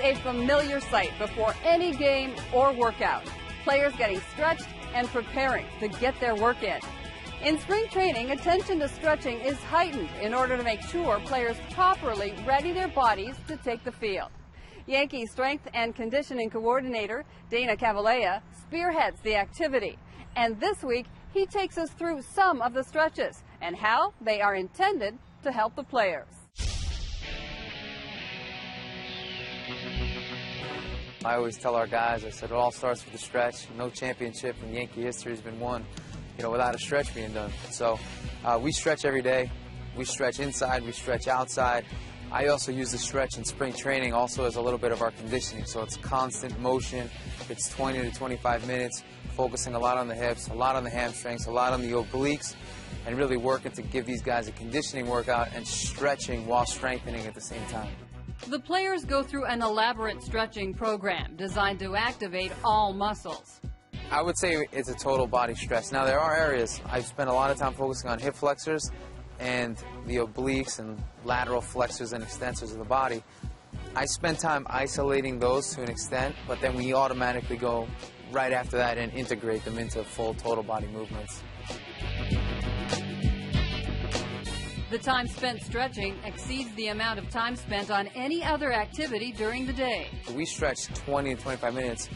a familiar sight before any game or workout. Players getting stretched and preparing to get their work in. In spring training, attention to stretching is heightened in order to make sure players properly ready their bodies to take the field. Yankees strength and conditioning coordinator Dana Cavalea spearheads the activity. And this week, he takes us through some of the stretches and how they are intended to help the players. I always tell our guys, I said, it all starts with a stretch. No championship in Yankee history has been won, without a stretch being done. So we stretch every day. We stretch inside, we stretch outside. I also use the stretch in spring training also as a little bit of our conditioning. So it's constant motion. It's 20 to 25 minutes, focusing a lot on the hips, a lot on the hamstrings, a lot on the obliques, and really working to give these guys a conditioning workout and stretching while strengthening at the same time. The players go through an elaborate stretching program designed to activate all muscles. I would say it's a total body stretch. Now, there are areas. I've spent a lot of time focusing on hip flexors and the obliques and lateral flexors and extensors of the body. I spend time isolating those to an extent, but then we automatically go right after that and integrate them into full total body movements. The time spent stretching exceeds the amount of time spent on any other activity during the day. We stretch 20 to 25 minutes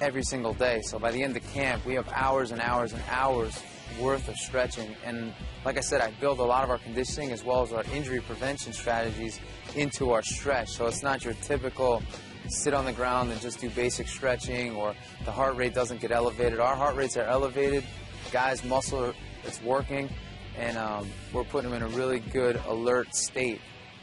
every single day. So by the end of camp, we have hours and hours and hours worth of stretching. And like I said, I build a lot of our conditioning as well as our injury prevention strategies into our stretch. So it's not your typical sit on the ground and just do basic stretching or the heart rate doesn't get elevated. Our heart rates are elevated. Guys' muscle, it's working. And we're putting them in a really good alert state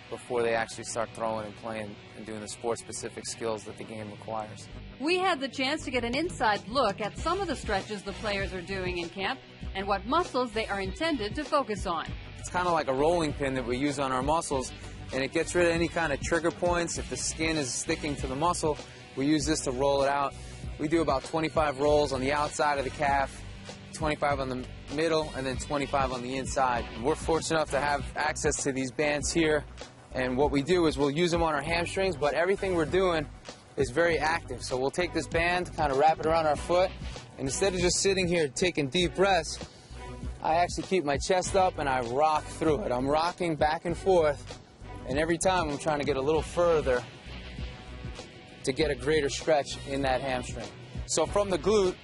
before they actually start throwing and playing and doing the sport-specific skills that the game requires. We had the chance to get an inside look at some of the stretches the players are doing in camp and what muscles they are intended to focus on. It's kind of like a rolling pin that we use on our muscles, and it gets rid of any kind of trigger points. If the skin is sticking to the muscle, we use this to roll it out. We do about 25 rolls on the outside of the calf, 25 on the middle, and then 25 on the inside. We're fortunate enough to have access to these bands here, and what we do is we'll use them on our hamstrings, but everything we're doing is very active. So we'll take this band, kind of wrap it around our foot, and instead of just sitting here taking deep breaths, I actually keep my chest up and I rock through it. I'm rocking back and forth, and every time I'm trying to get a little further to get a greater stretch in that hamstring. So from the glute,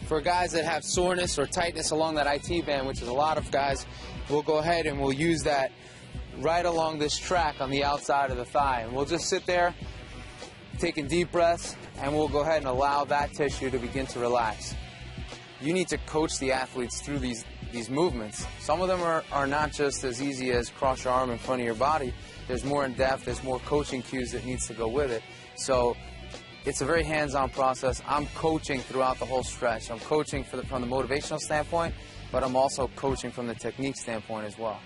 for guys that have soreness or tightness along that IT band, which is a lot of guys, we'll go ahead and we'll use that right along this track on the outside of the thigh. And we'll just sit there, taking deep breaths, and we'll go ahead and allow that tissue to begin to relax. You need to coach the athletes through these movements. Some of them are not just as easy as cross your arm in front of your body. There's more in depth, there's more coaching cues that needs to go with it. So it's a very hands-on process. I'm coaching throughout the whole stretch. I'm coaching from the motivational standpoint, but I'm also coaching from the technique standpoint as well.